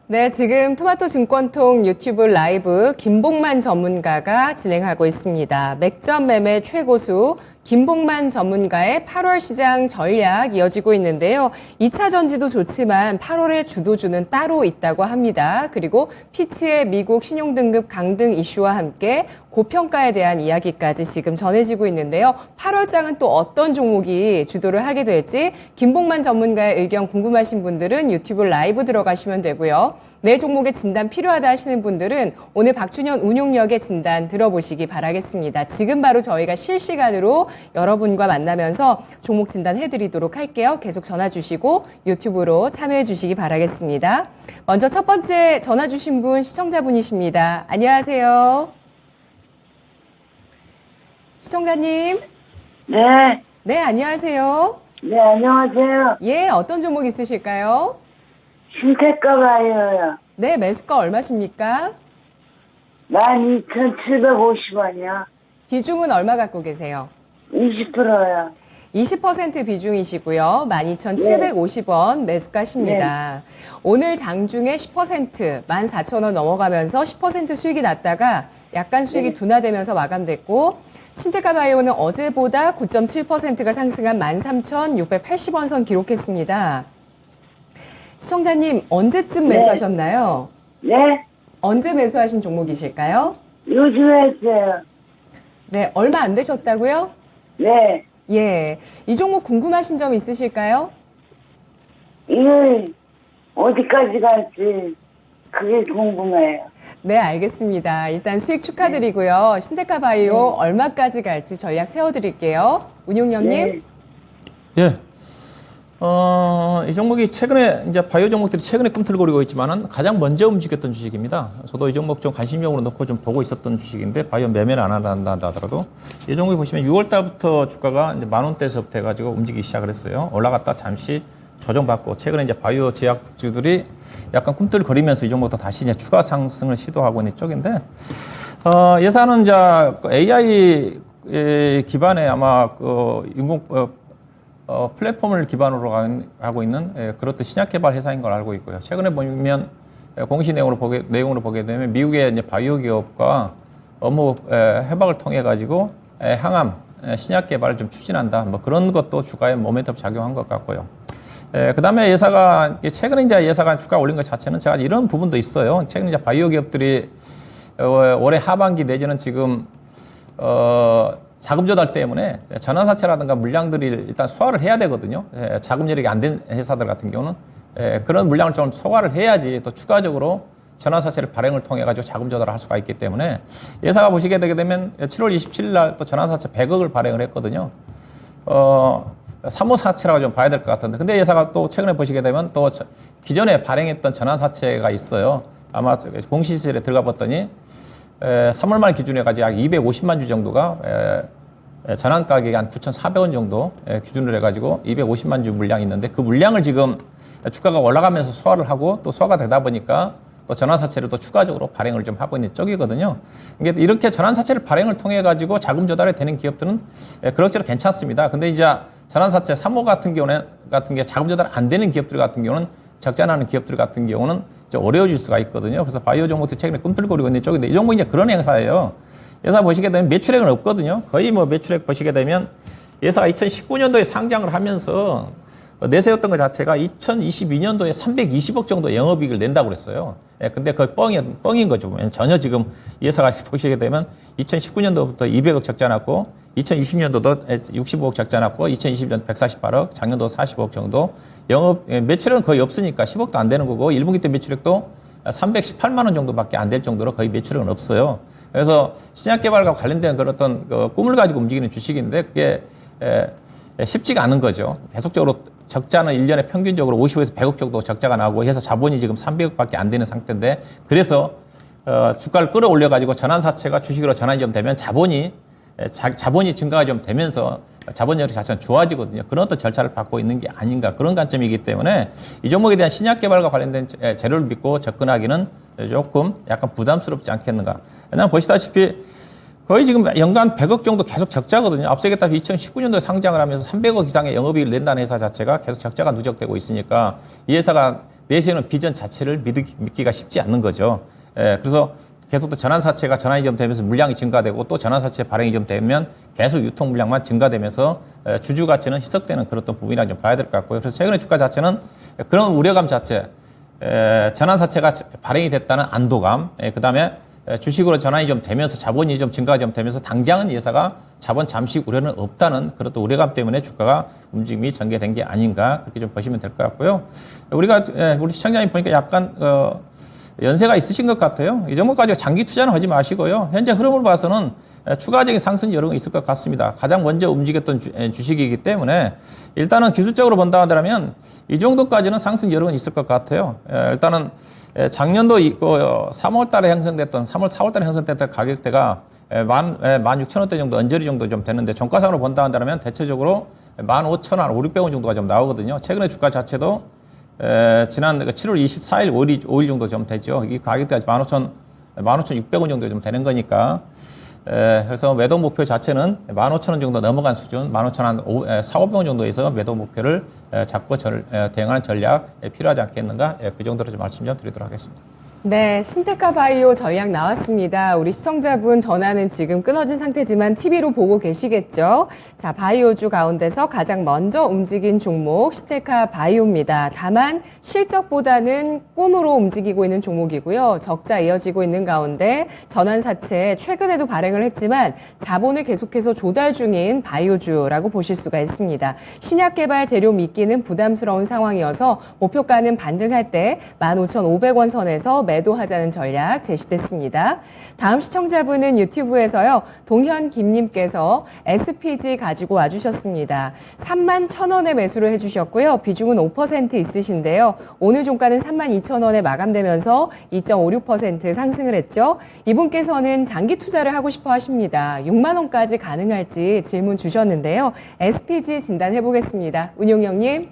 네, 지금 토마토 증권통 유튜브 라이브 김봉만 전문가가 진행하고 있습니다. 맥점 매매 최고수 김봉만 전문가의 8월 시장 전략 이어지고 있는데요. 2차 전지도 좋지만 8월에 주도주는 따로 있다고 합니다. 그리고 피치의 미국 신용등급 강등 이슈와 함께 고평가에 대한 이야기까지 지금 전해지고 있는데요. 8월장은 또 어떤 종목이 주도를 하게 될지 김봉만 전문가의 의견 궁금하신 분들은 유튜브 라이브 들어가시면 되고요. 내 종목의 진단 필요하다 하시는 분들은 오늘 박준현 운용력의 진단 들어보시기 바라겠습니다. 지금 바로 저희가 실시간으로 여러분과 만나면서 종목 진단 해드리도록 할게요. 계속 전화 주시고 유튜브로 참여해 주시기 바라겠습니다. 먼저 첫 번째 전화 주신 분 시청자분이십니다. 안녕하세요. 시청자님. 네. 네, 안녕하세요. 네, 안녕하세요. 예, 어떤 종목 있으실까요? 신택가 바이오요. 네, 매수가 얼마십니까? 12,750원이요. 비중은 얼마 갖고 계세요? 20%요. 20% 비중이시고요. 12,750원 매수가십니다. 오늘 장중에 10%, 14,000원 넘어가면서 10% 수익이 났다가 약간 수익이 둔화되면서 마감됐고, 신테카바이오는 어제보다 9.7%가 상승한 13,680원 선 기록했습니다. 시청자님, 언제쯤 매수하셨나요? 네? 언제 매수하신 종목이실까요? 요즘에 했어요. 네, 얼마 안 되셨다고요? 네. 예, 이 종목 궁금하신 점 있으실까요? 이게 어디까지 갈지 그게 궁금해요. 네, 알겠습니다. 일단 수익 축하드리고요. 신테카바이오 얼마까지 갈지 전략 세워드릴게요. 운용령님. 네. 예. 이 종목이 최근에, 이제 바이오 종목들이 최근에 꿈틀거리고 있지만은 가장 먼저 움직였던 주식입니다. 저도 이 종목 좀 관심용으로 넣고 좀 보고 있었던 주식인데, 바이오 매매를 안 한다 하더라도, 이 종목이 보시면 6월 달부터 주가가 이제 10,000원대에서부터 해가지고 움직이기 시작을 했어요. 올라갔다 잠시 조정받고, 최근에 이제 바이오 제약주들이 약간 꿈틀거리면서 이 종목도 다시 이제 추가 상승을 시도하고 있는 쪽인데, 예산은 이제 AI 기반의 아마 플랫폼을 기반으로 하고 있는 그렇듯 신약 개발 회사인 걸 알고 있고요. 최근에 보면 공시 내용으로 보게 되면 미국의 이제 바이오 기업과 업무 협약을 통해 가지고 항암 신약 개발을 좀 추진한다. 뭐 그런 것도 주가에 모멘텀 작용한 것 같고요. 그다음에 예사가 최근에 이제 예사가 주가 올린 것 자체는 제가 이런 부분도 있어요. 최근 이제 바이오 기업들이 올해 하반기 내지는 지금 자금 조달 때문에 전환사채라든가 물량들이 일단 소화를 해야 되거든요. 자금 여력이 안 된 회사들 같은 경우는 그런 물량을 좀 소화를 해야지 또 추가적으로 전환사채를 발행을 통해 가지고 자금 조달을 할 수가 있기 때문에 예사가 보시게 되게 되면 7월 27일 날 또 전환사채 100억을 발행을 했거든요. 3호 사채라고 좀 봐야 될 것 같은데, 근데 예사가 또 최근에 보시게 되면 또 기존에 발행했던 전환사채가 있어요. 아마 공시시절에 들어가 봤더니 3월 말 기준에 가지고 약 250만 주 정도가 전환 가격이 한 9,400원 정도 기준으로 해가지고 250만 주 물량이 있는데, 그 물량을 지금 주가가 올라가면서 소화를 하고 또 소화가 되다 보니까 또 전환사채를 또 추가적으로 발행을 좀 하고 있는 쪽이거든요. 이렇게 전환사채를 발행을 통해 가지고 자금 조달이 되는 기업들은 그럭저럭 괜찮습니다. 근데 이제 전환사채 3호 같은 게 자금 조달 안 되는 기업들 같은 경우는, 적자나는 기업들 같은 경우는 어려워질 수가 있거든요. 그래서 바이오 종목도 최근에 꿈틀거리고 있는 쪽인데, 이 종목이 이제 그런 행사예요. 예사 보시게 되면 매출액은 없거든요. 거의 뭐 매출액 보시게 되면 예사가 2019년도에 상장을 하면서 내세웠던 것 자체가 2022년도에 320억 정도 영업이익을 낸다고 그랬어요. 근데 거의 뻥인 거죠. 전혀 지금 예사가 보시게 되면 2019년도부터 200억 적자 났고, 2020년도도 65억 적자 났고, 2020년 148억, 작년도 45억 정도. 매출액은 거의 없으니까 10억도 안 되는 거고, 1분기 때 매출액도 318만 원 정도밖에 안 될 정도로 거의 매출액은 없어요. 그래서 신약 개발과 관련된 그런 어떤 꿈을 가지고 움직이는 주식인데, 그게 쉽지가 않은 거죠. 계속적으로 적자는 1년에 평균적으로 50에서 100억 정도 적자가 나고 해서 자본이 지금 300억밖에 안 되는 상태인데, 그래서 주가를 끌어올려 가지고 전환사채가 주식으로 전환이 좀 되면 자본이 증가가 좀 되면서 자본력이 자체는 좋아지거든요. 그런 어떤 절차를 받고 있는 게 아닌가, 그런 관점이기 때문에 이 종목에 대한 신약 개발과 관련된 재료를 믿고 접근하기는 조금 약간 부담스럽지 않겠는가. 왜냐하면 보시다시피 거의 지금 연간 100억 정도 계속 적자거든요. 앞서 얘기했다시피 2019년도에 상장을 하면서 300억 이상의 영업이익을 낸다는 회사 자체가 계속 적자가 누적되고 있으니까 이 회사가 내세우는 비전 자체를 믿기가 쉽지 않는 거죠. 그래서 계속 또 전환사채가 전환이 좀 되면서 물량이 증가되고 또 전환사채 발행이 좀 되면 계속 유통 물량만 증가되면서 주주 가치는 희석되는 그런 부분이라 좀 봐야 될 것 같고요. 그래서 최근에 주가 자체는 그런 우려감 자체, 전환사채가 발행이 됐다는 안도감, 그다음에 주식으로 전환이 좀 되면서 자본이 좀 증가가 좀 되면서 당장은 예사가 자본 잠식 우려는 없다는 그런 또 우려감 때문에 주가가 움직임이 전개된 게 아닌가 그렇게 좀 보시면 될 것 같고요. 우리 시청자님 보니까 약간 연세가 있으신 것 같아요. 이 정도까지 장기 투자는 하지 마시고요. 현재 흐름을 봐서는 추가적인 상승 여러 개 있을 것 같습니다. 가장 먼저 움직였던 주식이기 때문에 일단은 기술적으로 본다 하더라면 이 정도까지는 상승 여러 개 있을 것 같아요. 일단은 작년도 있고 3월 달에 형성됐던 3월, 4월 달에 형성됐던 가격대가 16,000원대 정도, 언저리 정도 좀 되는데 종가상으로 본다 한다면 대체적으로 15,000원, 5,600원 정도가 좀 나오거든요. 최근에 주가 자체도 지난 7월 24일, 5일 정도 좀 되죠. 이 가격대가 15,600원 정도 좀 되는 거니까. 그래서 매도 목표 자체는 15,000원 정도 넘어간 수준, 15,400원 정도에서 매도 목표를 잡고 대응하는 전략 필요하지 않겠는가? 그 정도로 좀 말씀 좀 드리도록 하겠습니다. 네, 신테카 바이오 전략 나왔습니다. 우리 시청자분 전화는 지금 끊어진 상태지만 TV로 보고 계시겠죠? 자, 바이오주 가운데서 가장 먼저 움직인 종목 신테카 바이오입니다. 다만 실적보다는 꿈으로 움직이고 있는 종목이고요. 적자 이어지고 있는 가운데 전환사채 최근에도 발행을 했지만 자본을 계속해서 조달 중인 바이오주라고 보실 수가 있습니다. 신약 개발 재료 미끼는 부담스러운 상황이어서 목표가는 반등할 때 15,500원 선에서 매도하자는 전략 제시됐습니다. 다음 시청자분은 유튜브에서요. 동현 김님께서 SPG 가지고 와주셨습니다. 31,000원에 매수를 해주셨고요. 비중은 5% 있으신데요. 오늘 종가는 32,000원에 마감되면서 2.56% 상승을 했죠. 이분께서는 장기 투자를 하고 싶어 하십니다. 6만 원까지 가능할지 질문 주셨는데요. SPG 진단해 보겠습니다. 운용형님.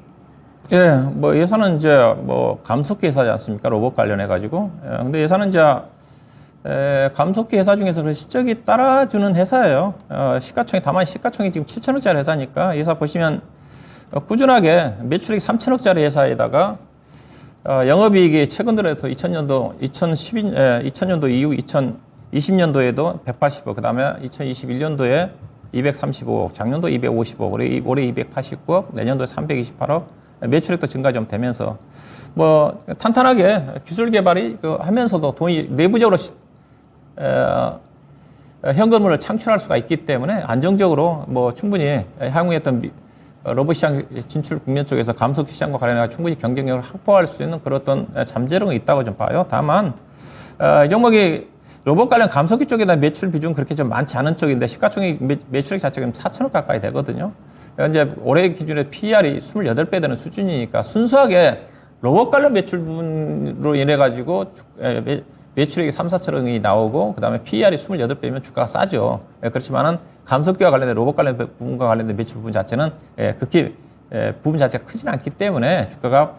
예, 뭐 예산은 이제 뭐 감속기 회사지 않습니까? 로봇 관련해 가지고. 근데 예산은 이제 감속기 회사 중에서 그 실적이 따라주는 회사예요. 다만 시가총이 지금 7천억짜리 회사니까 회사 보시면 꾸준하게 매출액이 3천억짜리 회사에다가 영업이익이 최근 들어서 2000년도 이후 2020년도에도 180억, 그다음에 2021년도에 235억, 작년도 255억, 올해 289억, 내년도에 328억. 매출액도 증가 좀 되면서 뭐 탄탄하게 기술 개발이 하면서도 돈이 내부적으로 현금을 창출할 수가 있기 때문에 안정적으로 뭐 충분히 향후에 어떤 로봇 시장 진출 국면 쪽에서 감속 시장과 관련해 충분히 경쟁력을 확보할 수 있는 그런 어떤 잠재력은 있다고 좀 봐요. 다만 이 종목이 로봇 관련 감속기 쪽에다 매출 비중 그렇게 좀 많지 않은 쪽인데 시가총액 매출액 자체가 4천억 가까이 되거든요. 이제 올해 기준에 PER이 28배 되는 수준이니까 순수하게 로봇 관련 매출 부분으로 인해 가지고 매출액이 3, 4천억이 나오고 그다음에 PER이 28배면 주가가 싸죠. 그렇지만은 감속기와 관련된 로봇 관련 부분과 관련된 매출 부분 자체는 극히 부분 자체가 크진 않기 때문에 주가가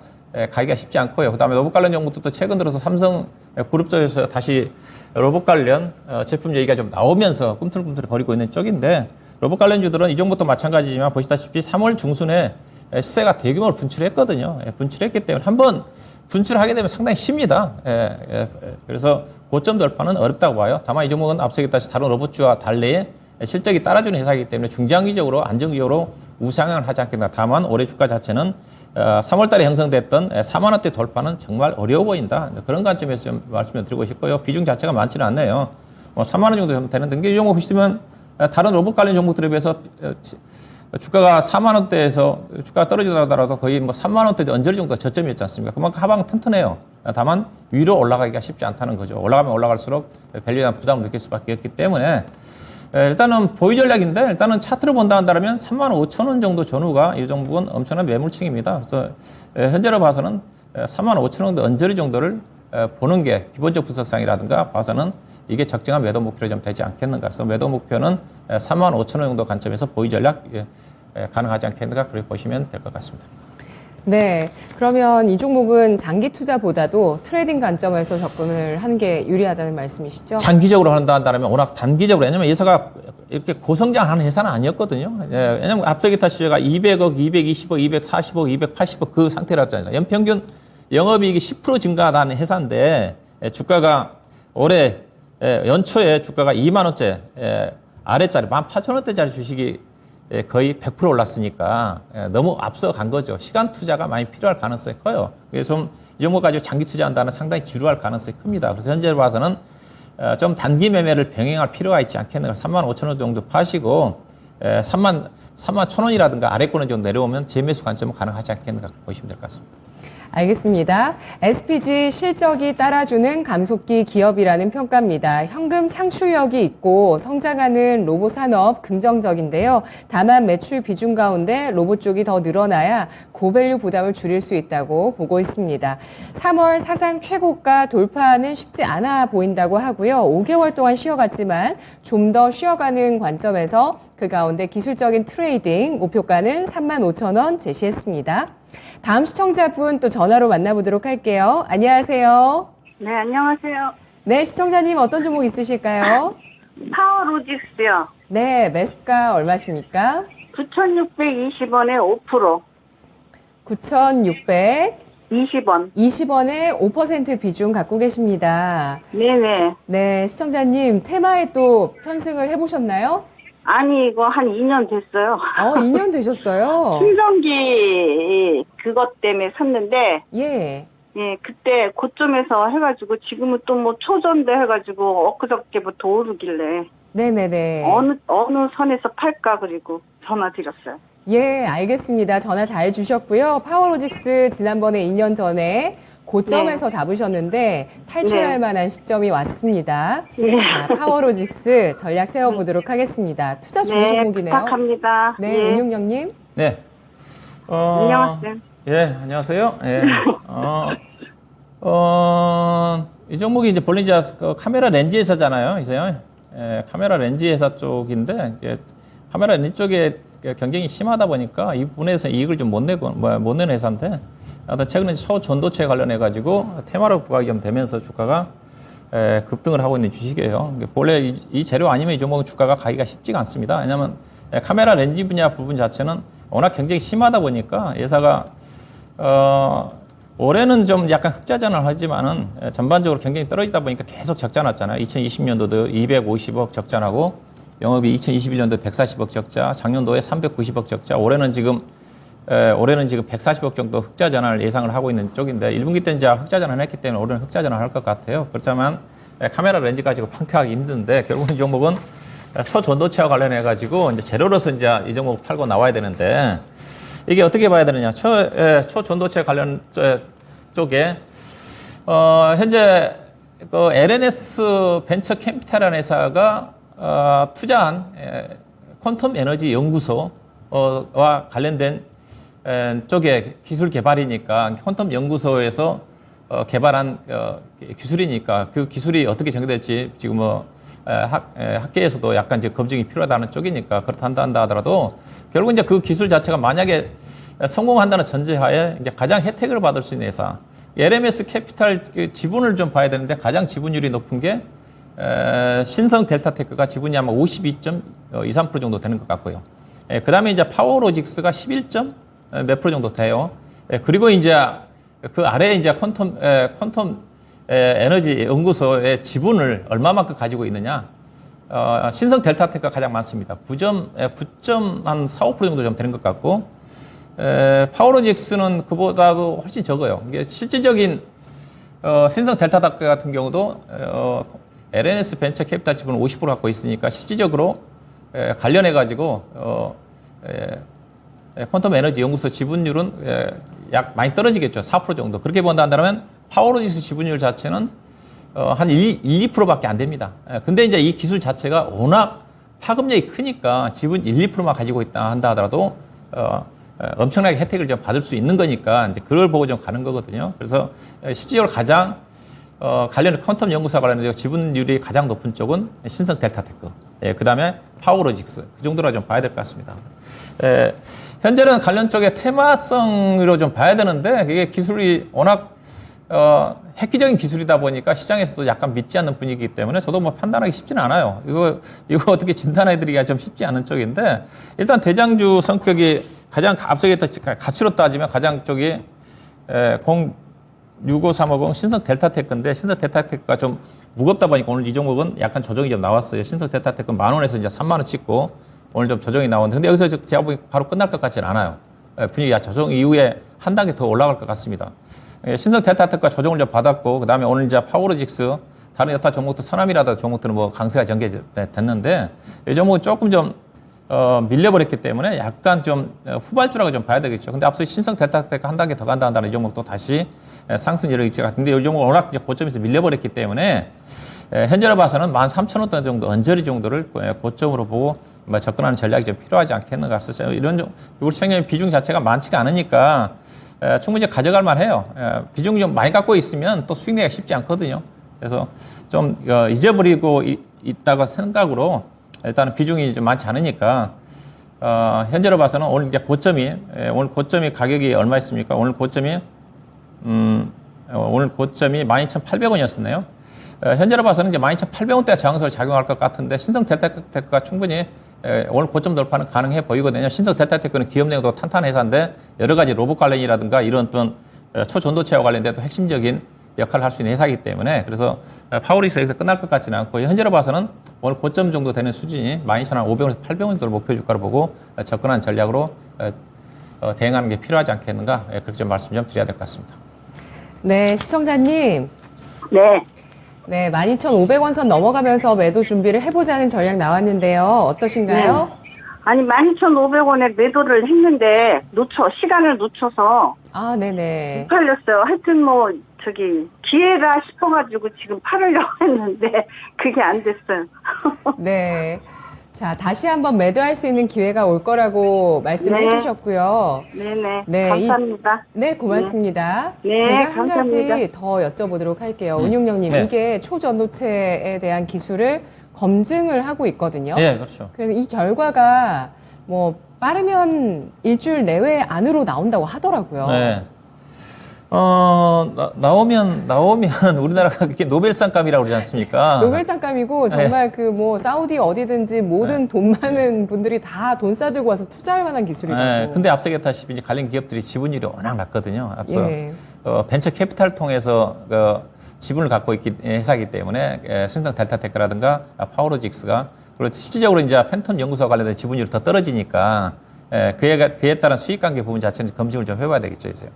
가기가 쉽지 않고요. 그다음에 로봇 관련 종목도 최근 들어서 삼성 그룹 쪽에서 다시 로봇 관련 제품 얘기가 좀 나오면서 꿈틀꿈틀 거리고 있는 쪽인데 로봇 관련주들은 이 종목도 마찬가지지만 보시다시피 3월 중순에 시세가 대규모로 분출했거든요. 분출했기 때문에 한번 분출하게 되면 상당히 쉽니다. 그래서 고점 돌파는 어렵다고 봐요. 다만 이 종목은 앞서 얘기했다시피 다른 로봇주와 달리 실적이 따라주는 회사이기 때문에 중장기적으로 안정적으로 우상향을 하지 않겠나. 다만 올해 주가 자체는 3월 달에 형성됐던 4만 원대 돌파는 정말 어려워 보인다. 그런 관점에서 좀 말씀을 드리고 싶고요. 비중 자체가 많지는 않네요. 3만 원 정도 되는데 이 종목 보시면 다른 로봇 관련 종목들에 비해서 주가가 4만 원대에서 주가가 떨어지더라도 거의 뭐 3만 원대 언저리 정도가 저점이었지 않습니까? 그만큼 하방 튼튼해요. 다만 위로 올라가기가 쉽지 않다는 거죠. 올라가면 올라갈수록 밸류에 대한 부담을 느낄 수밖에 없기 때문에 일단은 보유 전략인데 일단은 차트를 본다 한다면 35,000원 정도 전후가 이 종목은 엄청난 매물층입니다. 그래서 현재로 봐서는 35,000원 언저리 정도를 보는 게 기본적 분석상이라든가 봐서는 이게 적정한 매도 목표로 좀 되지 않겠는가. 그래서 매도 목표는 35,000원 정도 관점에서 보유 전략 가능하지 않겠는가 그렇게 보시면 될 것 같습니다. 네, 그러면 이 종목은 장기 투자보다도 트레이딩 관점에서 접근을 하는 게 유리하다는 말씀이시죠? 장기적으로 한다 한다면 워낙 단기적으로, 왜냐면 회사가 이렇게 고성장하는 회사는 아니었거든요. 왜냐면 앞서 얘기했다시피 제가 200억, 220억, 240억, 280억 그 상태라잖아요. 연평균 영업이익이 10% 증가한 회사인데 주가가 올해 연초에 주가가 2만 원대 아래짜리 18,000원대짜리 주식이 거의 100% 올랐으니까 너무 앞서간 거죠. 시간 투자가 많이 필요할 가능성이 커요. 그래서 좀 이 종목 가지고 장기 투자한다는 상당히 지루할 가능성이 큽니다. 그래서 현재 봐서는 좀 단기 매매를 병행할 필요가 있지 않겠는가. 35,000원 정도 파시고 3만 1,000원이라든가 아래권은 좀 내려오면 재매수 관점은 가능하지 않겠는가 보시면 될 것 같습니다. 알겠습니다. SPG 실적이 따라주는 감속기 기업이라는 평가입니다. 현금 창출력이 있고 성장하는 로봇 산업 긍정적인데요. 다만 매출 비중 가운데 로봇 쪽이 더 늘어나야 고밸류 부담을 줄일 수 있다고 보고 있습니다. 3월 사상 최고가 돌파는 쉽지 않아 보인다고 하고요. 5개월 동안 쉬어갔지만 좀 더 쉬어가는 관점에서 그 가운데 기술적인 트레이딩 목표가는 35,000원 제시했습니다. 다음 시청자분 또 전화로 만나보도록 할게요. 안녕하세요. 네, 안녕하세요. 네, 시청자님 어떤 종목 있으실까요? 파워로직스요. 네, 매수가 얼마십니까? 9,620원에 5%. 9,620원. 20원. 20원에 5% 비중 갖고 계십니다. 네네. 네, 시청자님 테마에 또 편승을 해보셨나요? 아니, 이거 한 2년 됐어요. 2년 되셨어요? 충전기 그것 때문에 샀는데, 예. 예, 그때 고점에서 해가지고 지금은 또 뭐 초전대 해가지고 엊그저께부터 오르길래 네네네. 어느 선에서 팔까 그리고 전화 드렸어요. 예, 알겠습니다. 전화 잘 주셨고요. 파워로직스 지난번에 2년 전에 고점에서 잡으셨는데 탈출할 네. 만한 시점이 왔습니다. 네. 자, 파워로직스 전략 세워보도록 하겠습니다. 투자 좋은 네, 종목이네요. 부탁합니다. 네, 예. 운용령님. 네. 안녕하세요. 예, 안녕하세요. 예. 이 종목이 이제 본래 이제 그 카메라 렌즈 회사잖아요. 이제요. 예, 카메라 렌즈 회사 쪽인데, 이제 카메라 렌즈 쪽에 경쟁이 심하다 보니까 이 부분에서 이익을 좀 못 내는 회사인데, 하여튼 최근에 초전도체 관련해가지고 테마로 부각이 좀 되면서 주가가 급등을 하고 있는 주식이에요. 본래 이 재료 아니면 이 종목은 주가가 가기가 쉽지가 않습니다. 왜냐하면 카메라 렌즈 분야 부분 자체는 워낙 경쟁이 심하다 보니까 회사가 올해는 좀 약간 흑자전환을 하지만은 전반적으로 경쟁이 떨어지다 보니까 계속 적자 났잖아요. 2020년도도 250억 적자나고 영업이 2021년도 140억 적자, 작년도에 390억 적자, 올해는 지금 140억 정도 흑자 전환을 예상을 하고 있는 쪽인데 1분기 때 이제 흑자 전환을 했기 때문에 올해는 흑자 전환을 할 것 같아요. 그렇지만 카메라 렌즈 가지고 판가하기 힘든데 결국은 이 종목은 초전도체와 관련해 가지고 이제 재료로서 이제 이 종목 팔고 나와야 되는데 이게 어떻게 봐야 되느냐? 초전도체 관련 쪽에 현재 그 LNS 벤처 캠피탈이라는 회사가 투자한 퀀텀 에너지 연구소와 관련된 쪽의 기술 개발이니까 퀀텀 연구소에서 개발한 기술이니까 그 기술이 어떻게 전개될지 지금 학계에서도 약간 이제 검증이 필요하다는 쪽이니까 그렇다 한다 하더라도 결국 이제 그 기술 자체가 만약에 성공한다는 전제하에 이제 가장 혜택을 받을 수 있는 회사 LMS 캐피탈 지분을 좀 봐야 되는데 가장 지분율이 높은 게 신성 델타테크가 지분이 아마 52.23% 정도 되는 것 같고요. 그 다음에 이제 파워로직스가 11. 몇 프로 정도 돼요. 그리고 이제 그 아래에 이제 퀀텀 에너지 연구소의 지분을 얼마만큼 가지고 있느냐. 신성 델타테크가 가장 많습니다. 9.45% 정도 좀 되는 것 같고, 파워로직스는 그보다도 훨씬 적어요. 이게 실질적인, 신성 델타테크 같은 경우도, LNS 벤처 캐피탈 지분을 50% 갖고 있으니까 실질적으로 관련해가지고, 퀀텀 에너지 연구소 지분율은 약 많이 떨어지겠죠. 4% 정도. 그렇게 본다면 파워로직스 지분율 자체는 한 2%밖에 안 됩니다. 근데 이제 이 기술 자체가 워낙 파급력이 크니까 지분 2%만 가지고 있다 한다 하더라도 엄청나게 혜택을 좀 받을 수 있는 거니까 이제 그걸 보고 좀 가는 거거든요. 그래서 실질적으로 가장 관련 퀀텀 연구소와 관련해서 지분율이 가장 높은 쪽은 신성 델타테크. 그 다음에 파워로직스. 그 정도로 좀 봐야 될 것 같습니다. 현재는 관련 쪽에 테마성으로 좀 봐야 되는데, 이게 기술이 워낙, 획기적인 기술이다 보니까 시장에서도 약간 믿지 않는 분위기이기 때문에 저도 뭐 판단하기 쉽지는 않아요. 이거 어떻게 진단해드리기가 좀 쉽지 않은 쪽인데, 일단 대장주 성격이 가장 앞서겠다, 가치로 따지면 가장 쪽이, 6530 신성 델타테크인데 신성 델타테크가 좀 무겁다 보니까 오늘 이 종목은 약간 조정이 좀 나왔어요. 신성 델타테크 10,000원에서 이제 30,000원 찍고 오늘 좀 조정이 나오는데 근데 여기서 제가 보기 바로 끝날 것 같지는 않아요. 분위기가 조정 이후에 한 단계 더 올라갈 것 같습니다. 신성 델타테크가 조정을 좀 받았고 그다음에 오늘 이제 파워로직스 다른 여타 종목도 서남이라도 종목들은 뭐 강세가 전개됐는데 이 종목은 조금 좀 밀려버렸기 때문에 약간 좀 후발주라고 좀 봐야 되겠죠. 근데 앞서 신성 델타테크 한 단계 더 간다 한다는 이 종목도 다시 상승 여력이 있을 것 같은데 이 종목은 워낙 이제 고점에서 밀려버렸기 때문에 현재로 봐서는 13,000원 정도 언저리 정도를 고점으로 보고 뭐 접근하는 전략이 좀 필요하지 않겠는가 싶어요. 이런 우리 시장의 비중 자체가 많지가 않으니까 충분히 가져갈 만해요. 비중이 좀 많이 갖고 있으면 또 수익 내기가 쉽지 않거든요. 그래서 좀 잊어버리고 있다고 생각으로 일단은 비중이 좀 많지 않으니까 현재로 봐서는 오늘 이제 오늘 고점이 가격이 얼마 있습니까? 오늘 고점이 12,800원이었었네요. 현재로 봐서는 이제 12,800원대가 저항선을 작용할 것 같은데 신성 델타테크가 충분히 오늘 고점 돌파는 가능해 보이거든요. 신성 델타테크는 기업 내용도 탄탄한 회사인데 여러 가지 로봇 관련이라든가 이런 어떤 초전도체와 관련된 또 핵심적인 역할을 할 수 있는 회사이기 때문에 그래서 파워리스 여기서 끝날 것 같지는 않고 현재로 봐서는 오늘 고점 정도 되는 수준이 12,500원에서 800원 정도를 목표 주가로 보고 접근한 전략으로 대응하는 게 필요하지 않겠는가 그렇게 좀 말씀 좀 드려야 될 것 같습니다. 네, 시청자님. 네. 네, 12,500원 선 넘어가면서 매도 준비를 해보자는 전략 나왔는데요. 어떠신가요? 네. 아니 12,500원에 매도를 했는데 시간을 놓쳐서 아, 네네. 팔렸어요. 하여튼 뭐 기회가 싶어가지고 지금 팔으려고 했는데 그게 안 됐어요. 네. 자, 다시 한번 매도할 수 있는 기회가 올 거라고 말씀을 네. 해주셨고요. 네네. 네, 감사합니다. 네, 고맙습니다. 네, 제가 한 감사합니다. 가지 더 여쭤보도록 할게요. 은용영님, 네. 이게 초전도체에 대한 기술을 검증을 하고 있거든요. 네, 그렇죠. 그래서 이 결과가 뭐 빠르면 일주일 내외 안으로 나온다고 하더라고요. 네. 나오면 우리나라가 이렇게 노벨상감이라고 그러지 않습니까? 노벨상감이고 정말 그 뭐 사우디 어디든지 모든 돈 많은 분들이 다 돈 싸들고 와서 투자할 만한 기술이라고. 네, 근데 앞서 얘기했다시피 이제 관련 기업들이 지분율이 워낙 낮거든요. 앞서 예. 벤처 캐피탈을 통해서 지분을 갖고 있기 회사이기 때문에 신성 델타테크라든가 파워로직스가 그리고 실질적으로 이제 펜톤 연구소와 관련된 지분율이 더 떨어지니까 그에 따른 수익관계 부분 자체는 검증을 좀 해봐야 되겠죠, 이제.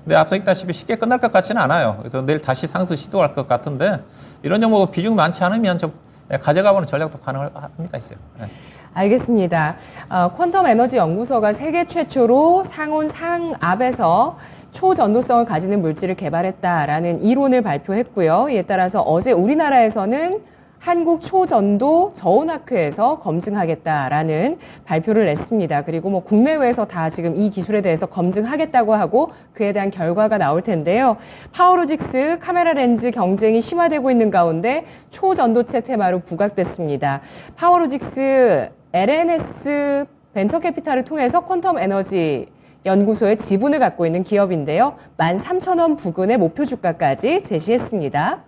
근데 앞서 얘기했다시피 쉽게 끝날 것 같지는 않아요. 그래서 내일 다시 상승 시도할 것 같은데 이런 종목 비중 많지 않으면 좀 가져가보는 전략도 가능합니다, 있어요. 네. 알겠습니다. 퀀텀 에너지 연구소가 세계 최초로 상온 상압에서 초전도성을 가지는 물질을 개발했다라는 이론을 발표했고요. 이에 따라서 어제 우리나라에서는 한국 초전도 저온학회에서 검증하겠다라는 발표를 냈습니다. 그리고 뭐 국내외에서 다 지금 이 기술에 대해서 검증하겠다고 하고 그에 대한 결과가 나올 텐데요. 파워로직스 카메라 렌즈 경쟁이 심화되고 있는 가운데 초전도체 테마로 부각됐습니다. 파워로직스 LNS 벤처캐피탈을 통해서 퀀텀 에너지 연구소의 지분을 갖고 있는 기업인데요. 13,000원 부근의 목표 주가까지 제시했습니다.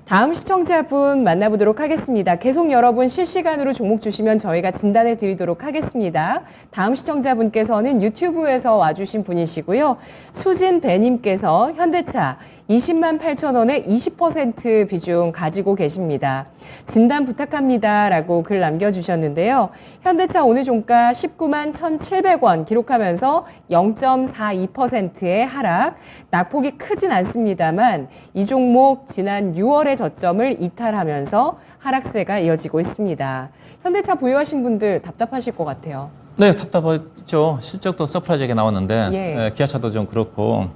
다음 시청자분 만나보도록 하겠습니다. 계속 여러분 실시간으로 종목 주시면 저희가 진단해 드리도록 하겠습니다. 다음 시청자분께서는 유튜브에서 와주신 분이시고요. 수진배님께서 현대차 208,000원에 20% 비중 가지고 계십니다. 진단 부탁합니다. 라고 글 남겨주셨는데요. 현대차 오늘 종가 191,700원 기록하면서 0.42%의 하락. 낙폭이 크진 않습니다만 이 종목 지난 6월의 저점을 이탈하면서 하락세가 이어지고 있습니다. 현대차 보유하신 분들 답답하실 것 같아요. 네, 답답하죠. 실적도 서프라이즈하게 나왔는데 예. 기아차도 좀 그렇고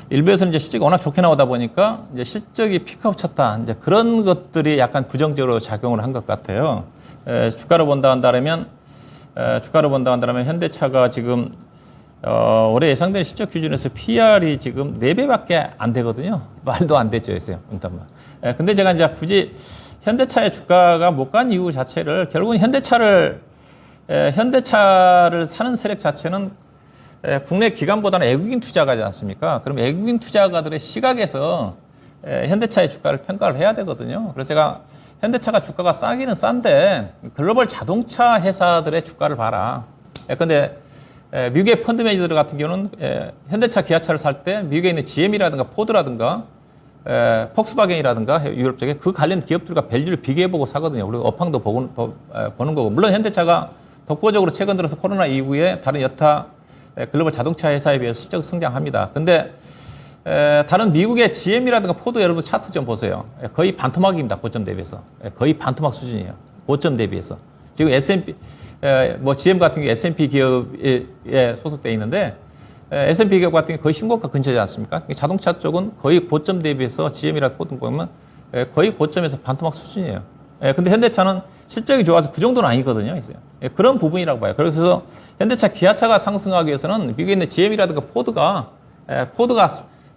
일부에서는 이제 실적이 워낙 좋게 나오다 보니까 이제 실적이 피크업 쳤다. 이제 그런 것들이 약간 부정적으로 작용을 한 것 같아요. 주가로 본다 한다면 현대차가 지금 올해 예상된 실적 기준에서 PR이 지금 4배밖에 안 되거든요. 말도 안 되죠, 요새. 근데 제가 이제 굳이 현대차의 주가가 못 간 이유 자체를 결국은 현대차를 사는 세력 자체는 국내 기관보다는 외국인 투자가지 않습니까? 그럼 외국인 투자가들의 시각에서 현대차의 주가를 평가를 해야 되거든요. 그래서 제가 현대차가 주가가 싸기는 싼데 글로벌 자동차 회사들의 주가를 봐라. 근데 미국의 펀드 매니저들 같은 경우는 현대차, 기아차를 살 때 미국에 있는 GM이라든가 포드라든가 폭스바겐이라든가 유럽 쪽에 그 관련 기업들과 밸류를 비교해보고 사거든요. 그리고 업황도 보는 거고. 물론 현대차가 독보적으로 최근 들어서 코로나 이후에 다른 여타 글로벌 자동차 회사에 비해서 실적 성장합니다. 근데 다른 미국의 GM이라든가 포드 여러분 차트 좀 보세요. 거의 반토막입니다. 고점 대비해서. 거의 반토막 수준이에요. 고점 대비해서. 지금 S&P, 뭐 GM 같은 게 S&P 기업에 소속되어 있는데 S&P 기업 같은 게 거의 신고가 근처지 않습니까? 자동차 쪽은 거의 고점 대비해서 GM이라 포드 보면 거의 고점에서 반토막 수준이에요. 근데 현대차는 실적이 좋아서 그 정도는 아니거든요. 그런 부분이라고 봐요. 그래서 현대차, 기아차가 상승하기 위해서는 미국에 있는 GM이라든가 포드가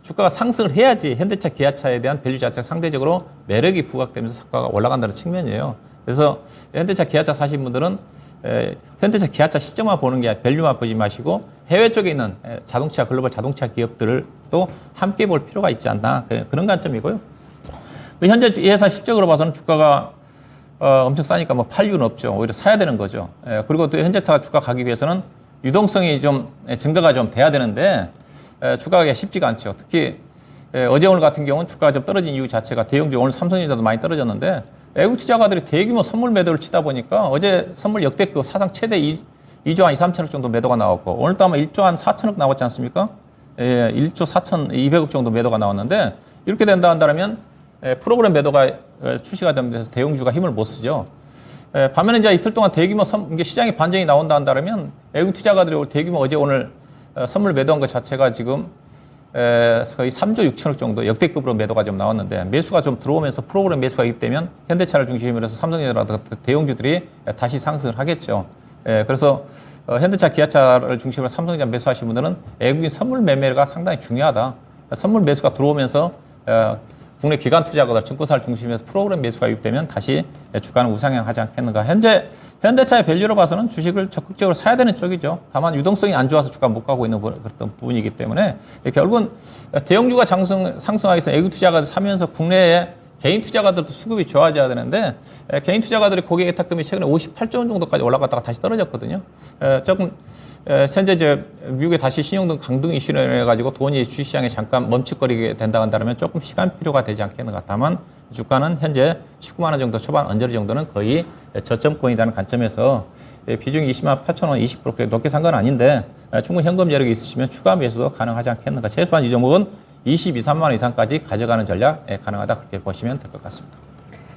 주가가 상승을 해야지 현대차, 기아차에 대한 밸류 자체가 상대적으로 매력이 부각되면서 주가가 올라간다는 측면이에요. 그래서 현대차, 기아차 사신 분들은 현대차, 기아차 실적만 보는 게 아니라 밸류만 보지 마시고 해외 쪽에 있는 자동차, 글로벌 자동차 기업들을 또 함께 볼 필요가 있지 않나 그런 관점이고요. 현재 이 회사 실적으로 봐서는 주가가 엄청 싸니까 뭐 팔 이유는 없죠. 오히려 사야 되는 거죠. 그리고 또 현대차 주가 가기 위해서는 유동성이 좀 증가가 좀 돼야 되는데 주가가 쉽지가 않죠. 특히 어제 오늘 같은 경우는 주가가 좀 떨어진 이유 자체가 대형주 오늘 삼성전자도 많이 떨어졌는데 외국 투자가들이 대규모 선물 매도를 치다 보니까 어제 선물 역대급 사상 최대 2조 한 2, 3천억 정도 매도가 나왔고 오늘도 아마 1조 한 4천억 나왔지 않습니까? 1조 4,200억 정도 매도가 나왔는데 이렇게 된다 한다면 프로그램 매도가 출시가 되면서 대형주가 힘을 못 쓰죠. 반면에 이제 이틀 동안 대규모 시장의 반전이 나온다 한다면 외국 투자가들이 대규모 어제 오늘 선물 매도한 것 자체가 지금 거의 3조 6천억 정도 역대급으로 매도가 좀 나왔는데 매수가 좀 들어오면서 프로그램 매수가 입되면 현대차를 중심으로 해서 삼성전자라든가 대형주들이 다시 상승을 하겠죠. 그래서 현대차, 기아차를 중심으로 삼성전자 매수하신 분들은 외국인 선물 매매가 상당히 중요하다. 선물 매수가 들어오면서 국내 기관 투자가들 증권사를 중심으로 해서 프로그램 매수가 유입되면 다시 주가는 우상향하지 않겠는가. 현재 현대차의 밸류로 봐서는 주식을 적극적으로 사야 되는 쪽이죠. 다만 유동성이 안 좋아서 주가 못 가고 있는 그런 부분이기 때문에 결국은 대형주가 상승하기 위해서 외국 투자가들 사면서 국내에 개인 투자가들도 수급이 좋아져야 되는데 개인 투자가들의 고객 예탁금이 최근에 58조 원 정도까지 올라갔다가 다시 떨어졌거든요. 조금 현재 이제 미국에 다시 신용등 강등 이슈로 해가지고 돈이 주식시장에 잠깐 멈칫거리게 된다 한다면 조금 시간 필요가 되지 않겠는가. 다만 주가는 현재 19만 원 정도 초반 언저리 정도는 거의 저점권이라는 관점에서 비중이 20만 8천 원 20% 높게 산 건 아닌데 충분히 현금 여력이 있으시면 추가 매수도 가능하지 않겠는가. 최소한 이 종목은 22, 3만 원 이상까지 가져가는 전략 가능하다 그렇게 보시면 될 것 같습니다.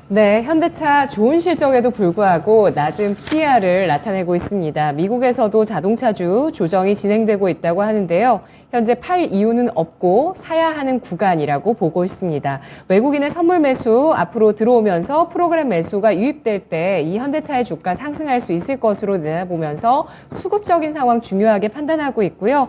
네, 현대차 좋은 실적에도 불구하고 낮은 PER을 나타내고 있습니다. 미국에서도 자동차주 조정이 진행되고 있다고 하는데요. 현재 팔 이유는 없고 사야 하는 구간이라고 보고 있습니다. 외국인의 선물 매수 앞으로 들어오면서 프로그램 매수가 유입될 때 이 현대차의 주가 상승할 수 있을 것으로 내다보면서 수급적인 상황 중요하게 판단하고 있고요.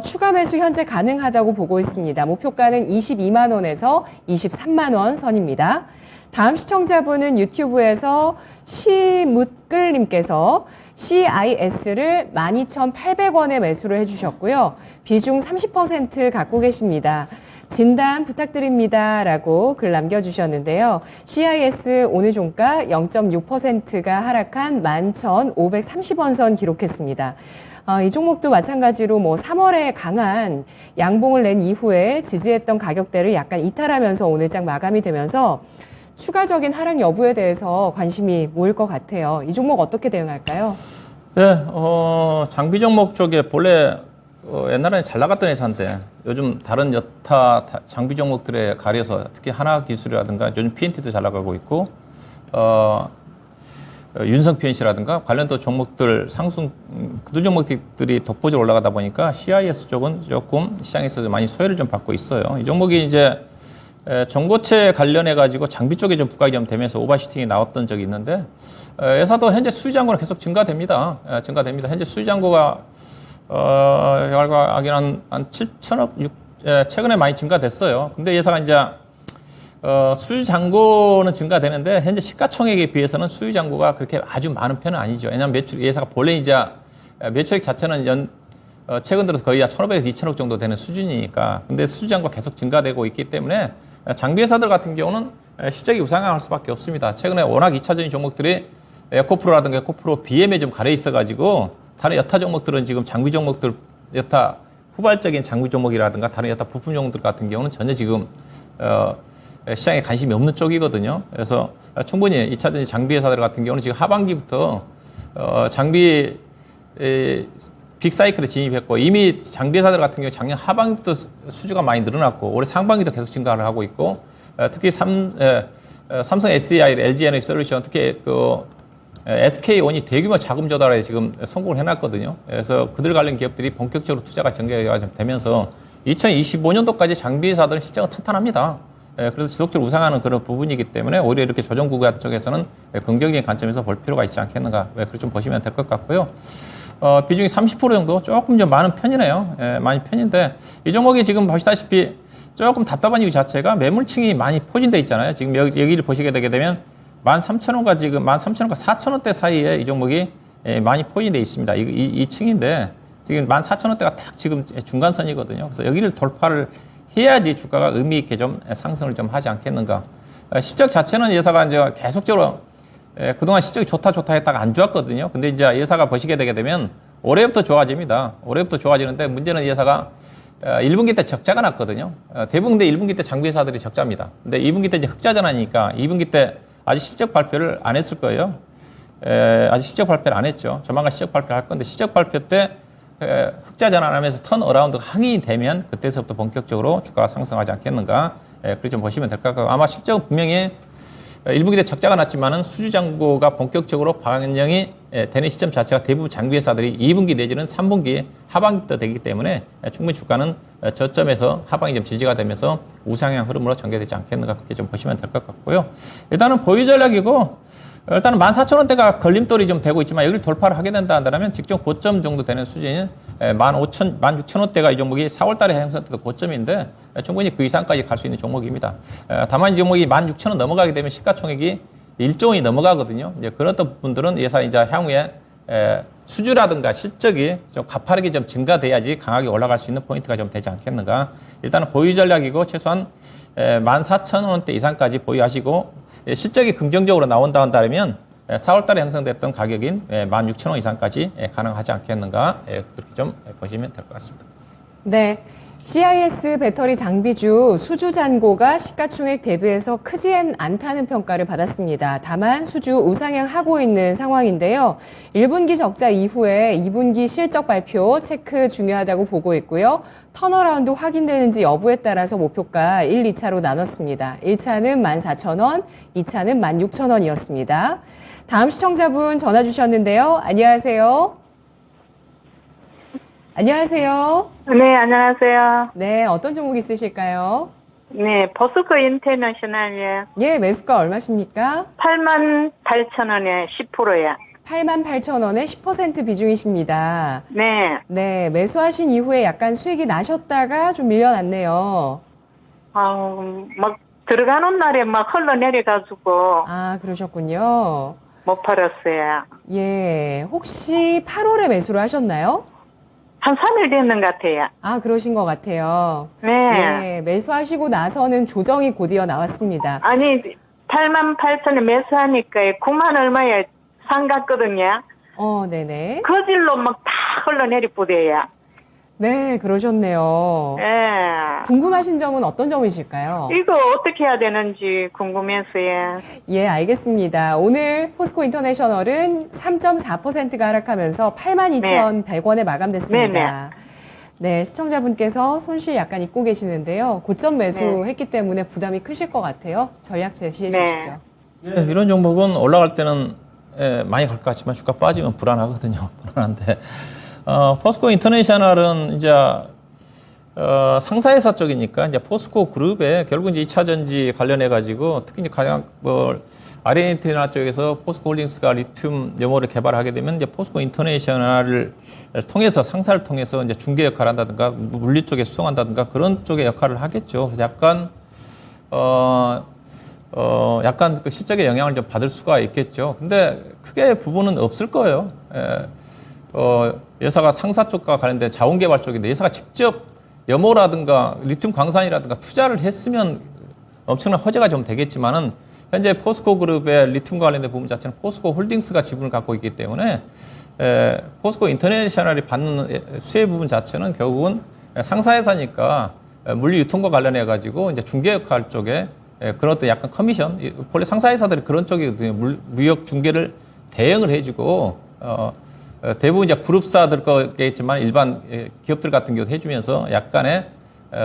추가 매수 현재 가능하다고 보고 있습니다. 목표가는 22만 원에서 23만 원 선입니다. 다음 시청자분은 유튜브에서 시묻글님께서 CIS를 12,800원에 매수를 해주셨고요. 비중 30% 갖고 계십니다. 진단 부탁드립니다. 라고 글 남겨주셨는데요. CIS 오늘 종가 0.6%가 하락한 11,530원 선 기록했습니다. 이 종목도 마찬가지로 3월에 강한 양봉을 낸 이후에 지지했던 가격대를 약간 이탈하면서 오늘 장 마감이 되면서 추가적인 하락 여부에 대해서 관심이 모일 것 같아요. 이 종목 어떻게 대응할까요? 네, 장비 종목 쪽에 본래 옛날에는 잘 나갔던 회사인데 요즘 다른 여타 장비 종목들에 가려서 특히 하나기술이라든가 요즘 PNT도 잘 나가고 있고 윤성 PNC라든가 관련된 종목들 상승 그 종목들이 독보적으로 올라가다 보니까 CIS 쪽은 조금 시장에서 많이 소외를 좀 받고 있어요. 이 종목이 이제 전고체 관련해 가지고 장비 쪽에 좀 부각이 좀 되면서 오버슈팅이 나왔던 적이 있는데 회사도 현재 수주 잔고는 계속 증가됩니다. 증가됩니다. 현재 수주 잔고가 결과하기는 한 7천억 최근에 많이 증가됐어요. 근데 회사가 이제 수주 잔고는 증가되는데 현재 시가총액에 비해서는 수주 잔고가 그렇게 아주 많은 편은 아니죠. 왜냐하면 회사가 본래 이제 매출액 자체는 최근 들어서 거의 1,500에서 2,000억 정도 되는 수준이니까. 근데 수주 잔고가 계속 증가되고 있기 때문에 장비 회사들 같은 경우는 실적이 우상향할 수밖에 없습니다. 최근에 워낙 2차전지 종목들이 에코프로라든가 에코프로 BM에 좀 가려 있어가지고 다른 여타 종목들은 지금 장비 종목들, 여타 후발적인 장비 종목이라든가 다른 여타 부품 종목들 같은 경우는 전혀 지금 시장에 관심이 없는 쪽이거든요. 그래서 충분히 2차전지 장비 회사들 같은 경우는 지금 하반기부터 장비 빅사이클에 진입했고, 이미 장비 회사들 같은 경우 작년 하반기부터 수주가 많이 늘어났고 올해 상반기도 계속 증가를 하고 있고, 특히 삼성 SDI, LG 에너지 솔루션, 특히 그 SK온이 대규모 자금 조달에 지금 성공을 해놨거든요. 그래서 그들 관련 기업들이 본격적으로 투자가 전개가 되면서 2025년도까지 장비 회사들은 실적은 탄탄합니다. 그래서 지속적으로 우상하는 그런 부분이기 때문에 오히려 이렇게 조정 구간 쪽에서는 긍정적인 관점에서 볼 필요가 있지 않겠는가, 그렇게 좀 보시면 될 것 같고요. 비중이 30% 정도 조금 좀 많은 편이네요. 많이 편인데 이 종목이 지금 보시다시피 조금 답답한 이유 자체가 매물층이 많이 포진돼 있잖아요. 지금 여기를 보시게 되게 되면 13,000원과 지금 13,000원과 4,000원대 사이에 이 종목이 많이 포진돼 있습니다. 이 층인데 지금 14,000원대가 딱 지금 중간선이거든요. 그래서 여기를 돌파를 해야지 주가가 의미 있게 좀 상승을 좀 하지 않겠는가. 실적 자체는 예사가 이제 계속적으로 그동안 실적이 좋다 했다가 안 좋았거든요. 근데 이제 예사가 보시게 되게 되면 올해부터 좋아집니다. 올해부터 좋아지는데 문제는 예사가 1분기 때 적자가 났거든요. 대부분 근데 1분기 때 장비 회사들이 적자입니다. 근데 2분기 때 이제 흑자전환이니까 2분기 때 아직 실적 발표를 안 했을 거예요. 아직 실적 발표를 안 했죠. 조만간 실적 발표를 할 건데 실적 발표 때 흑자 전환하면서 턴 어라운드가 항이 되면 그때서부터 본격적으로 주가가 상승하지 않겠는가. 그렇게 좀 보시면 될 것 같고, 아마 실적은 분명히 1분기 때 적자가 났지만은 수주 잔고가 본격적으로 반영이 되는 시점 자체가 대부분 장비 회사들이 2분기 내지는 3분기 하반기부터 되기 때문에 충분히 주가는 저점에서 하방이 좀 지지가 되면서 우상향 흐름으로 전개되지 않겠는가, 그렇게 좀 보시면 될 것 같고요. 일단은 보유 전략이고, 일단은 14,000원대가 걸림돌이 좀 되고 있지만 여기를 돌파를 하게 된다 한다면 직전 고점 정도 되는 수준인 16,000원대가 이 종목이 4월달에 형성됐던 고점인데 충분히 그 이상까지 갈 수 있는 종목입니다. 다만 이 종목이 16,000원 넘어가게 되면 시가총액이 1조 원이 넘어가거든요. 이제 그런 분들은 예상 이제 향후에 수주라든가 실적이 좀 가파르게 좀 증가돼야지 강하게 올라갈 수 있는 포인트가 좀 되지 않겠는가. 일단은 보유 전략이고 최소한 14,000원대 이상까지 보유하시고, 실적이 긍정적으로 나온다 한다면 4월달에 형성됐던 가격인 16,000원 이상까지 가능하지 않겠는가, 그렇게 좀 보시면 될 것 같습니다. 네. CIS 배터리 장비주 수주 잔고가 시가총액 대비해서 크지는 않다는 평가를 받았습니다. 다만 수주 우상향하고 있는 상황인데요. 1분기 적자 이후에 2분기 실적 발표 체크 중요하다고 보고 있고요. 턴어라운드 확인되는지 여부에 따라서 목표가 1, 2차로 나눴습니다. 1차는 14,000원, 2차는 16,000원이었습니다. 다음 시청자분 전화 주셨는데요. 안녕하세요. 안녕하세요. 네, 안녕하세요. 네, 어떤 종목 있으실까요? 네, 버스코 인터내셔널이에요. 예, 매수가 얼마십니까? 88,000원에 10%야. 88,000원에 10% 비중이십니다. 네. 네, 매수하신 이후에 약간 수익이 나셨다가 좀 밀려났네요. 아우, 막 들어가는 날에 막 흘러내려가지고 아, 그러셨군요. 못 팔았어요. 예, 혹시 8월에 매수를 하셨나요? 한 3일 됐는 것 같아요. 아, 그러신 것 같아요. 네. 예, 매수하시고 나서는 조정이 곧이어 나왔습니다. 아니, 88,000에 매수하니까 9만 얼마에 산 갔거든요. 네네. 그 질로 막 다 흘러내리뿌대요. 네, 그러셨네요. 예. 궁금하신 점은 어떤 점이실까요? 이거 어떻게 해야 되는지 궁금해서요. 예, 알겠습니다. 오늘 포스코 인터내셔널은 3.4%가 하락하면서 82,100원에 마감됐습니다. 네, 시청자분께서 손실 약간 입고 계시는데요. 고점 매수했기 때문에 부담이 크실 것 같아요. 전략 제시해 주시죠. 예, 이런 종목은 올라갈 때는 많이 갈 것 같지만 주가 빠지면 불안하거든요. 불안한데 포스코 인터내셔널은 이제 상사회사 쪽이니까 이제 포스코 그룹에 결국 이제 2차 전지 관련해 가지고 특히 이제 가장 아르헨티나 쪽에서 포스코 홀딩스가 리튬 염호를 개발하게 되면 이제 포스코 인터내셔널을 통해서 상사를 통해서 이제 중개 역할을 한다든가 물리 쪽에 수송한다든가 그런 쪽의 역할을 하겠죠. 그래서 약간 그 실적에 영향을 좀 받을 수가 있겠죠. 근데 크게 부분은 없을 거예요. 여사가 상사 쪽과 관련된 자원개발 쪽인데 여사가 직접 염호라든가 리튬 광산이라든가 투자를 했으면 엄청난 허재가 좀 되겠지만은 현재 포스코 그룹의 리튬과 관련된 부분 자체는 포스코 홀딩스가 지분을 갖고 있기 때문에 포스코 인터내셔널이 받는 수혜 부분 자체는 결국은 상사회사니까 물류 유통과 관련해 가지고 이제 중개 역할 쪽에 그런 어떤 약간 커미션, 원래 상사회사들이 그런 쪽이거든요. 무역 중개를 대행을 해주고 대부분 이제 그룹사들 거겠지만 일반 기업들 같은 경우 해주면서 약간의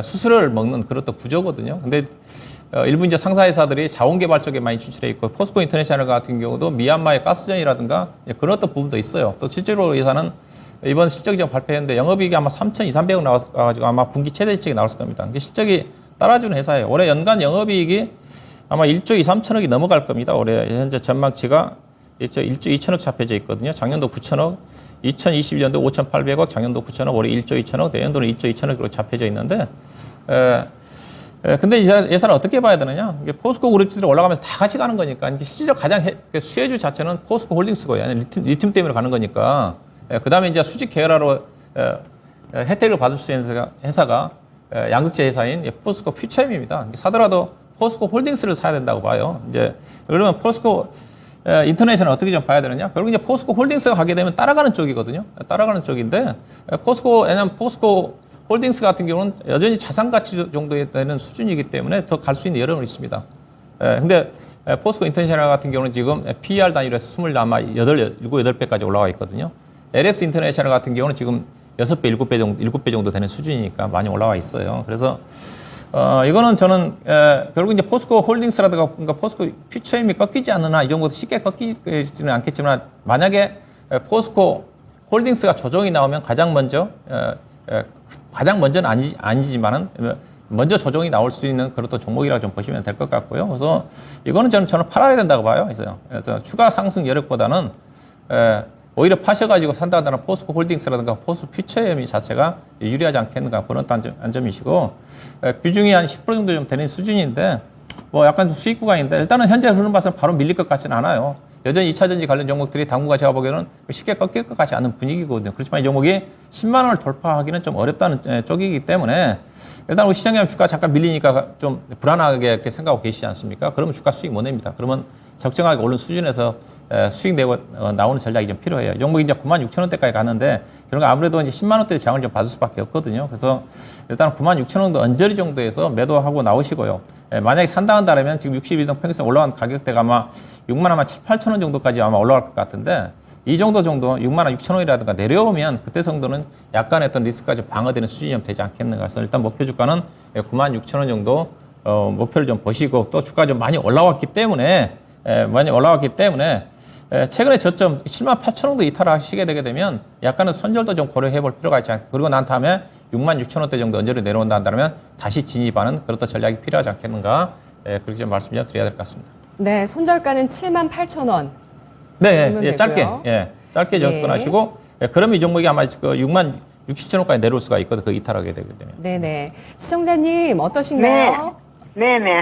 수수료를 먹는 그런 또 구조거든요. 근데 일부 이제 상사회사들이 자원개발 쪽에 많이 진출해 있고 포스코 인터내셔널 같은 경우도 미얀마의 가스전이라든가 그런 어떤 부분도 있어요. 또 실제로 예산은 이번 실적이 좀 발표했는데 영업이익이 아마 3,200~300억 나와가지고 아마 분기 최대 실적이 나왔을 겁니다. 이게 실적이 따라주는 회사예요. 올해 연간 영업이익이 아마 1조 2, 3천억이 넘어갈 겁니다. 올해 현재 전망치가 1조 2천억 잡혀져 있거든요. 작년도 9천억, 2021년도 5,800억, 작년도 9천억, 올해 1조 2천억, 내년도는 1조 2천억으로 잡혀져 있는데 근데 예산을 어떻게 봐야 되느냐? 이게 포스코 그룹들이 올라가면서 다 같이 가는 거니까 실질적으로 가장 수혜주 자체는 포스코 홀딩스고요. 리튬 때문에 가는 거니까. 그 다음에 이제 수직 계열화로 혜택을 받을 수 있는 회사가 양극재 회사인 포스코 퓨처엠입니다. 사더라도 포스코 홀딩스를 사야 된다고 봐요. 이제 그러면 포스코 인터내셔널 어떻게 좀 봐야 되느냐? 결국 이제 포스코 홀딩스가 가게 되면 따라가는 쪽이거든요. 따라가는 쪽인데 왜냐면 포스코 홀딩스 같은 경우는 여전히 자산 가치 정도에 되는 수준이기 때문에 더 갈 수 있는 여력은 있습니다. 근데 포스코 인터내셔널 같은 경우는 지금 PER 단위로 해서 7~8배까지 올라가 있거든요. LX 인터내셔널 같은 경우는 지금 6배, 7배 정도 되는 수준이니까 많이 올라와 있어요. 그래서 이거는 저는 결국 이제 포스코 홀딩스라든가 그러니까 포스코 퓨처엠이 꺾이지 않느나 이 정도 쉽게 꺾이지는 않겠지만 만약에 포스코 홀딩스가 조정이 나오면 가장 먼저는 아니지만은 먼저 조정이 나올 수 있는 그런 또 종목이라고 좀 보시면 될 것 같고요. 그래서 이거는 저는 팔아야 된다고 봐요. 그래서 추가 상승 여력보다는 오히려 파셔가지고 산다는 포스코 홀딩스라든가 포스코 퓨처엠이 자체가 유리하지 않겠는가 그런 안점이시고 비중이 한 10% 정도 좀 되는 수준인데 뭐 약간 좀 수익 구간인데 일단은 현재 흐름 봐서는 바로 밀릴 것 같지는 않아요. 여전히 2차전지 관련 종목들이 당분간 제가 보기에는 쉽게 꺾일 것 같지 않은 분위기거든요. 그렇지만 이 종목이 10만 원을 돌파하기는 좀 어렵다는 쪽이기 때문에 일단 우리 시장에 주가 잠깐 밀리니까 좀 불안하게 이렇게 생각하고 계시지 않습니까? 그러면 주가 수익 못 냅니다. 그러면 적정하게 오른 수준에서 수익 내고 나오는 전략이 좀 필요해요. 이 종목이 이제 96,000원대까지 갔는데 결국 아무래도 이제 10만 원대 장을 좀 받을 수밖에 없거든요. 그래서 일단 96,000원도 언저리 정도에서 매도하고 나오시고요. 만약에 산다 한다면 지금 62등 평균선 올라간 가격대가 아마 6만 아마 7~8,000원 정도까지 아마 올라갈 것 같은데 이 정도 6만 6,000원이라든가 내려오면 그때 정도는 약간의 어떤 리스크가 좀 방어되는 수준이 좀 되지 않겠는가. 그래서 일단 목표 주가는 96,000원 정도 목표를 좀 보시고 또 주가 좀 많이 올라왔기 때문에 최근에 저점 78,000원도 이탈하시게 되게 되면 약간은 손절도 좀 고려해 볼 필요가 있지 않겠까. 그리고 난 다음에 66,000원대 정도 언저리 내려온다 한다면 다시 진입하는 그런 전략이 필요하지 않겠는가. 그렇게 좀 말씀 좀 드려야 될 것 같습니다. 네, 손절가는 78,000원. 네, 짧게 접근하시고 그러면 이 종목이 아마 67,000원까지 내려올 수가 있거든요. 그 이탈하게 되게 되면. 네네. 시청자님 어떠신가요? 네네.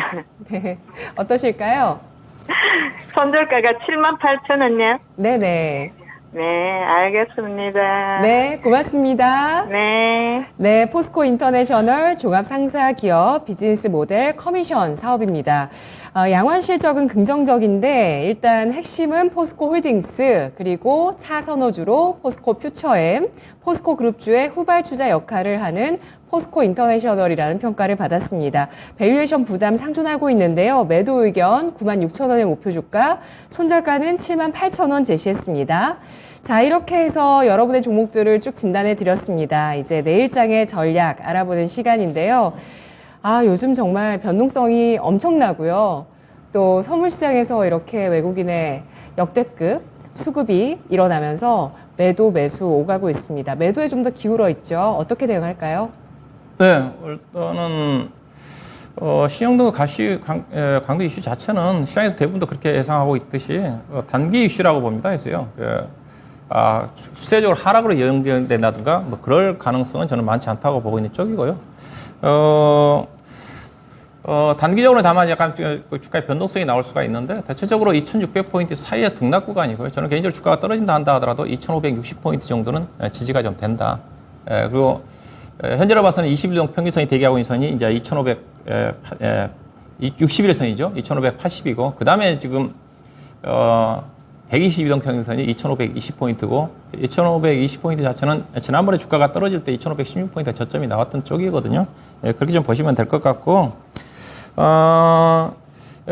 네. 어떠실까요? 손절가가 78,000원이요? 네네. 네, 알겠습니다. 네, 고맙습니다. 네. 네, 포스코 인터내셔널 종합상사기업 비즈니스 모델 커미션 사업입니다. 양환 실적은 긍정적인데 일단 핵심은 포스코 홀딩스 그리고 차선호주로 포스코 퓨처엠, 포스코 그룹주의 후발주자 역할을 하는 포스코 인터내셔널이라는 평가를 받았습니다. 밸류에이션 부담 상존하고 있는데요. 매도 의견 96,000원의 목표 주가, 손절가는 78,000원 제시했습니다. 자, 이렇게 해서 여러분의 종목들을 쭉 진단해 드렸습니다. 이제 내일장의 전략 알아보는 시간인데요. 요즘 정말 변동성이 엄청나고요. 또 선물시장에서 이렇게 외국인의 역대급 수급이 일어나면서 매도, 매수 오가고 있습니다. 매도에 좀 더 기울어 있죠. 어떻게 대응할까요? 네, 일단은 신용등 강도 이슈 자체는 시장에서 대부분도 그렇게 예상하고 있듯이 단기 이슈라고 봅니다. 그래서요. 추세적으로 하락으로 연결된다든가 뭐 그럴 가능성은 저는 많지 않다고 보고 있는 쪽이고요. 단기적으로 다만 약간 주가의 변동성이 나올 수가 있는데 대체적으로 2,600포인트 사이의 등락 구간이고요. 저는 개인적으로 주가가 떨어진다 한다 하더라도 2,560포인트 정도는 지지가 좀 된다. 그리고 현재로 봐서는 21동 평균선이 대기하고 있는 선이 이제 61선이죠. 2,580이고 그 다음에 지금 122동 평균선이 2,520포인트고 2,520포인트 자체는 지난번에 주가가 떨어질 때 2,516포인트 저점이 나왔던 쪽이거든요. 예, 그렇게 좀 보시면 될 것 같고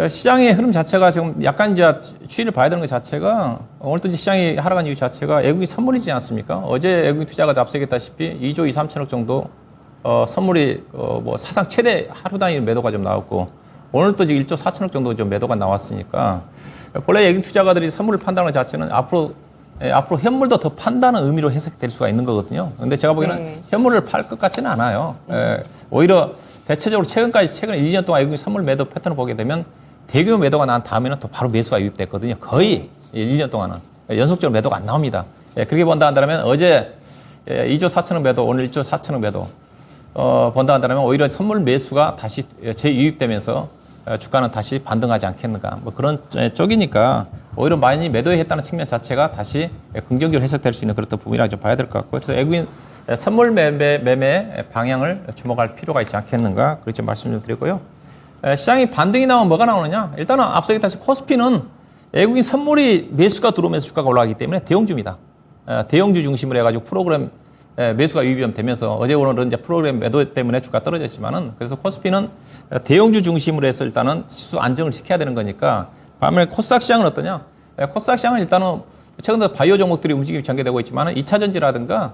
시장의 흐름 자체가 지금 약간 이제 추이를 봐야 되는 것 자체가 오늘 또 시장이 하락한 이유 자체가 외국인 선물이지 않습니까? 어제 외국인 투자가 앞서 얘기했다시피 2조 2, 3천억 정도 선물이 뭐 사상 최대 하루 단위 매도가 좀 나왔고 오늘 또 지금 1조 4천억 정도 좀 매도가 나왔으니까 본래 외국인 투자가들이 선물을 판다는 것 자체는 앞으로 현물도 더 판다는 의미로 해석될 수가 있는 거거든요. 근데 제가 보기에는 네. 현물을 팔 것 같지는 않아요. 오히려 대체적으로 최근 1년 동안 외국인 선물 매도 패턴을 보게 되면 대규모 매도가 난 다음에는 또 바로 매수가 유입됐거든요. 거의 1년 동안은 연속적으로 매도가 안 나옵니다. 그렇게 본다 한다면 어제 2조 4천억 매도, 오늘 1조 4천억 매도 본다 한다면 오히려 선물 매수가 다시 재유입되면서 주가는 다시 반등하지 않겠는가. 뭐 그런 쪽이니까 오히려 많이 매도했다는 측면 자체가 다시 긍정적으로 해석될 수 있는 그런 부분이라고 좀 봐야 될 것 같고요. 그래서 외국인 선물 매매 방향을 주목할 필요가 있지 않겠는가. 그렇게 말씀 좀 드리고요. 시장이 반등이 나오면 뭐가 나오느냐. 일단은 앞서 얘기했다시피 코스피는 외국인 선물이 매수가 들어오면서 주가가 올라가기 때문에 대형주입니다. 대형주 중심으로 해가지고 프로그램 매수가 유입이 되면서 어제 오늘은 이제 프로그램 매도 때문에 주가 떨어졌지만은 그래서 코스피는 대형주 중심으로 해서 일단은 지수 안정을 시켜야 되는 거니까 반면에 코스닥 시장은 어떠냐? 코스닥 시장은 일단은 최근 들어 바이오 종목들이 움직임이 전개되고 있지만은 2차 전지라든가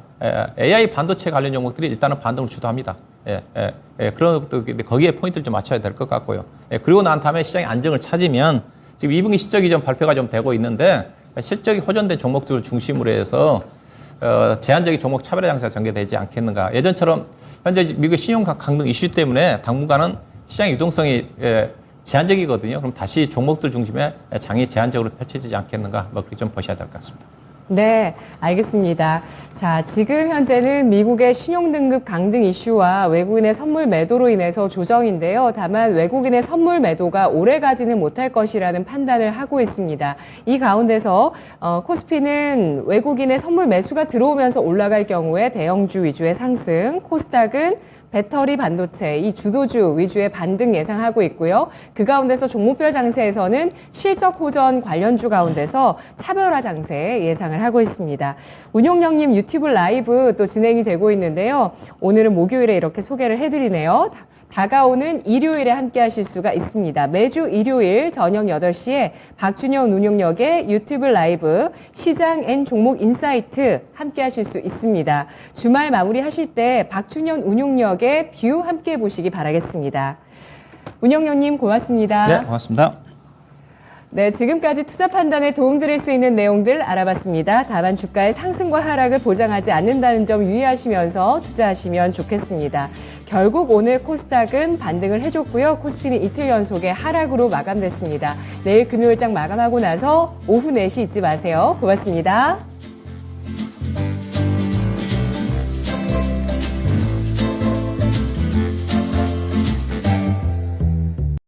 AI 반도체 관련 종목들이 일단은 반등을 주도합니다. 그런 거기에 포인트를 좀 맞춰야 될 것 같고요. 그리고 난 다음에 시장이 안정을 찾으면 지금 2분기 실적이 좀 발표가 좀 되고 있는데 실적이 호전된 종목들을 중심으로 해서 제한적인 종목 차별화 장세가 전개되지 않겠는가. 예전처럼 현재 미국의 신용 강등 이슈 때문에 당분간은 시장 유동성이 제한적이거든요. 그럼 다시 종목들 중심의 장이 제한적으로 펼쳐지지 않겠는가. 뭐 그렇게 좀 보셔야 될 것 같습니다. 네, 알겠습니다. 자, 지금 현재는 미국의 신용등급 강등 이슈와 외국인의 선물 매도로 인해서 조정인데요. 다만 외국인의 선물 매도가 오래가지는 못할 것이라는 판단을 하고 있습니다. 이 가운데서 코스피는 외국인의 선물 매수가 들어오면서 올라갈 경우에 대형주 위주의 상승, 코스닥은 배터리 반도체, 이 주도주 위주의 반등 예상하고 있고요. 그 가운데서 종목별 장세에서는 실적 호전 관련주 가운데서 차별화 장세 예상을 하고 있습니다. 운용령님 유튜브 라이브 또 진행이 되고 있는데요. 오늘은 목요일에 이렇게 소개를 해드리네요. 다가오는 일요일에 함께 하실 수가 있습니다. 매주 일요일 저녁 8시에 박준영 운용역의 유튜브 라이브 시장 앤 종목 인사이트 함께 하실 수 있습니다. 주말 마무리 하실 때 박준영 운용역의 뷰 함께 보시기 바라겠습니다. 운용역님 고맙습니다. 네, 고맙습니다. 네, 지금까지 투자 판단에 도움드릴 수 있는 내용들 알아봤습니다. 다만 주가의 상승과 하락을 보장하지 않는다는 점 유의하시면서 투자하시면 좋겠습니다. 결국 오늘 코스닥은 반등을 해줬고요. 코스피는 이틀 연속의 하락으로 마감됐습니다. 내일 금요일장 마감하고 나서 오후 4시 잊지 마세요. 고맙습니다.